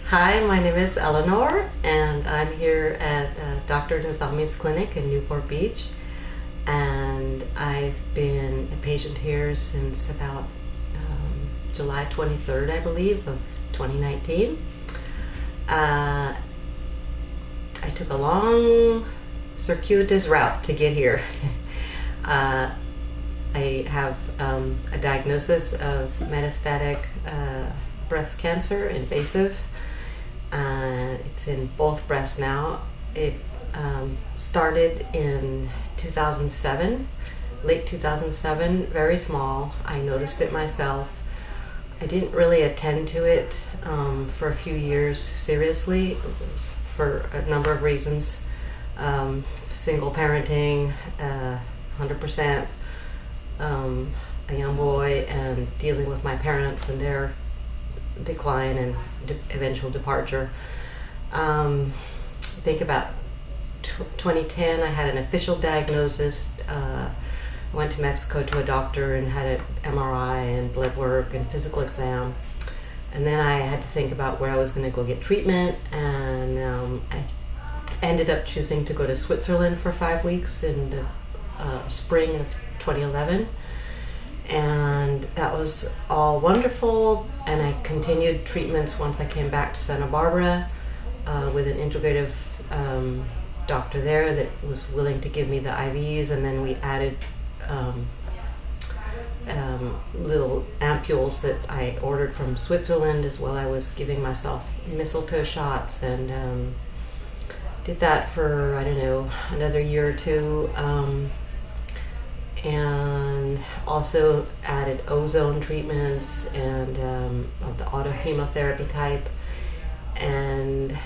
Hi, my name is Eleanor, and I'm here at Dr. Nezami's clinic in Newport Beach. And I've been a patient here since about July 23rd, I believe, of 2019. I took a long, circuitous route to get here. I have a diagnosis of metastatic breast cancer, invasive. It's in both breasts now. It started in 2007, late 2007, very small. I noticed it myself. I didn't really attend to it for a few years seriously. It was for a number of reasons. Single parenting, 100%, a young boy, and dealing with my parents and their decline and eventual departure. I think about 2010 I had an official diagnosis. I went to Mexico to a doctor and had an MRI and blood work and physical exam, and then I had to think about where I was going to go get treatment, and I ended up choosing to go to Switzerland for 5 weeks in the spring of 2011. And that was all wonderful, and I continued treatments once I came back to Santa Barbara with an integrative doctor there that was willing to give me the IVs, and then we added little ampules that I ordered from Switzerland as well. I was giving myself mistletoe shots, and did that for, I don't know, another year or two. And also added ozone treatments and of the autochemotherapy type, and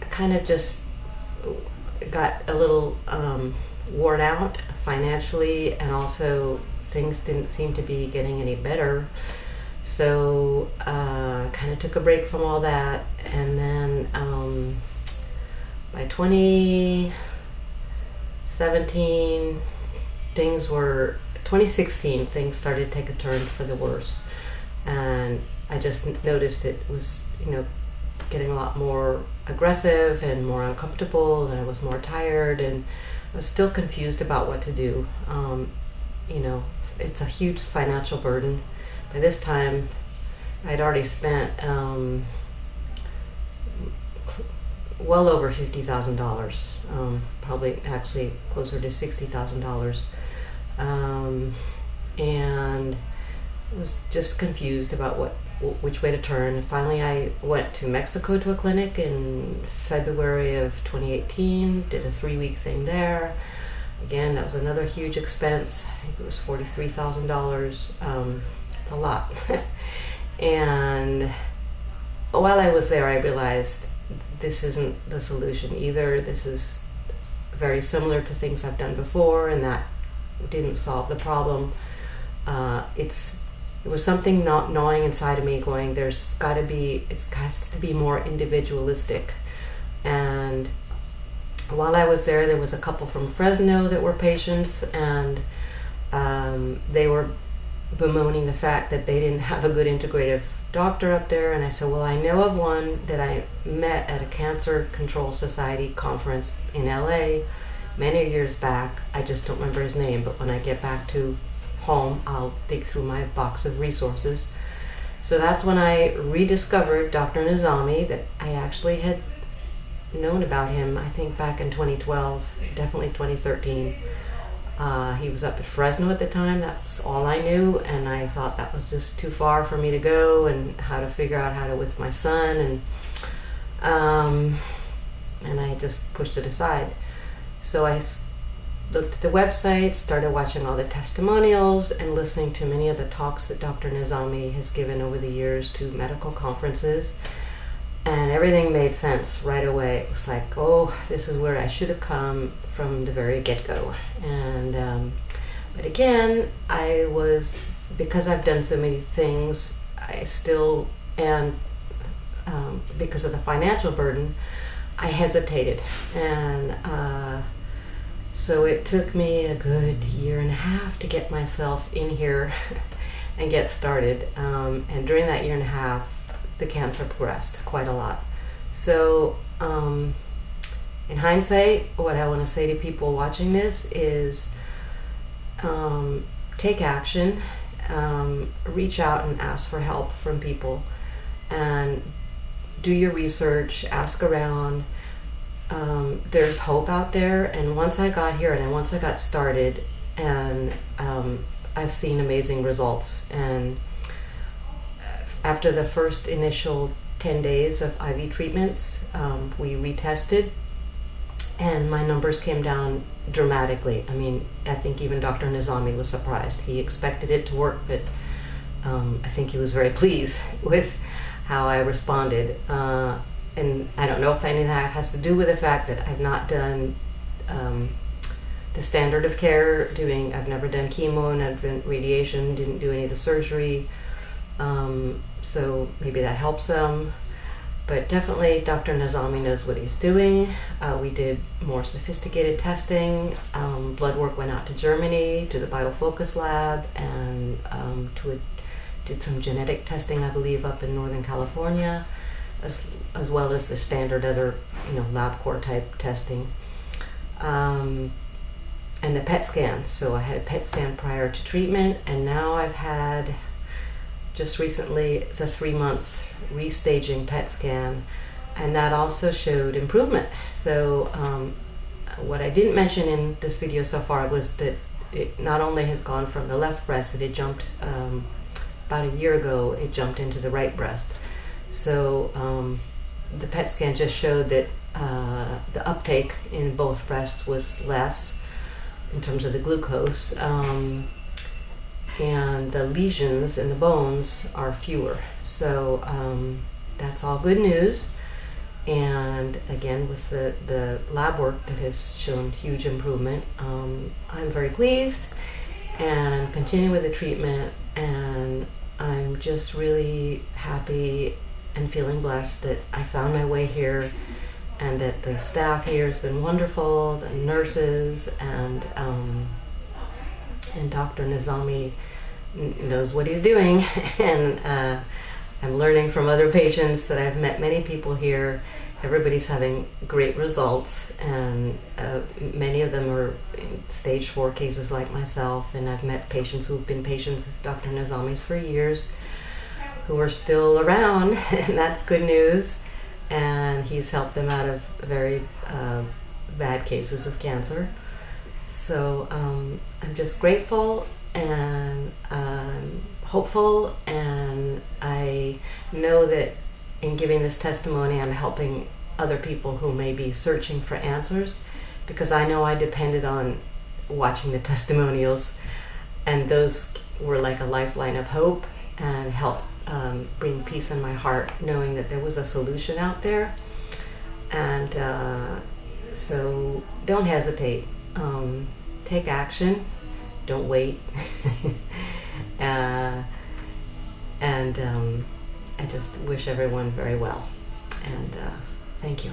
kind of just got a little worn out financially, and also things didn't seem to be getting any better. So kind of took a break from all that, and then by 2016 things started to take a turn for the worse, and I just noticed it was, getting a lot more aggressive and more uncomfortable, and I was more tired, and I was still confused about what to do. It's a huge financial burden. By this time, I'd already spent well over $50,000, probably actually closer to $60,000. And was just confused about which way to turn. Finally, I went to Mexico to a clinic in February of 2018, did a 3-week thing there. Again, that was another huge expense. I think it was $43,000. It's a lot. And while I was there, I realized this isn't the solution either. This is very similar to things I've done before, and that didn't solve the problem. It was something not gnawing inside of me, going, it has to be more individualistic. And while I was there was a couple from Fresno that were patients, and they were bemoaning the fact that they didn't have a good integrative doctor up there. And I said, well, I know of one that I met at a Cancer Control Society conference in LA many years back. I just don't remember his name, but when I get back to home, I'll dig through my box of resources. So that's when I rediscovered Dr. Nezami, that I actually had known about him, I think back in 2012, definitely 2013. He was up at Fresno at the time. That's all I knew, and I thought that was just too far for me to go, and how to figure out how to with my son, and I just pushed it aside. So I looked at the website, started watching all the testimonials, and listening to many of the talks that Dr. Nezami has given over the years to medical conferences, and everything made sense right away. It was like, oh, this is where I should have come from the very get-go. And but again, because I've done so many things, I still, and because of the financial burden, I hesitated. And so it took me a good year and a half to get myself in here and get started. And during that year and a half, the cancer progressed quite a lot. So in hindsight, what I want to say to people watching this is take action, reach out and ask for help from people, and do your research, ask around. There's hope out there, and once I got here and once I got started, and I've seen amazing results. And after the first initial 10 days of IV treatments, we retested, and my numbers came down dramatically. I mean, I think even Dr. Nezami was surprised. He expected it to work, but I think he was very pleased with how I responded. And I don't know if any of that has to do with the fact that I've not done the standard of care. I've never done chemo, and I've done radiation, didn't do any of the surgery. So maybe that helps them. But definitely Dr. Nezami knows what he's doing. We did more sophisticated testing. Blood work went out to Germany, to the Biofocus lab, and did some genetic testing, I believe, up in Northern California, as well as the standard other, LabCorp type testing. And the PET scan. So I had a PET scan prior to treatment, and now I've had just recently the 3-month restaging PET scan, and that also showed improvement. So what I didn't mention in this video so far was that it not only has gone from the left breast, that it jumped about a year ago, it jumped into the right breast. So the PET scan just showed that the uptake in both breasts was less in terms of the glucose, and the lesions in the bones are fewer. So that's all good news. And again, with the lab work that has shown huge improvement, I'm very pleased, and I'm continuing with the treatment, and I'm just really happy and feeling blessed that I found my way here, and that the staff here has been wonderful, the nurses, and Dr. Nezami knows what he's doing. And I'm learning from other patients that I've met many people here. Everybody's having great results, and many of them are in stage 4 cases like myself, and I've met patients who've been patients of Dr. Nezami's for years who are still around, and that's good news. And he's helped them out of very bad cases of cancer. So I'm just grateful and hopeful, and I know that in giving this testimony, I'm helping other people who may be searching for answers, because I know I depended on watching the testimonials, and those were like a lifeline of hope and help bring peace in my heart, knowing that there was a solution out there. And so don't hesitate. Take action. Don't wait. And I just wish everyone very well. And thank you.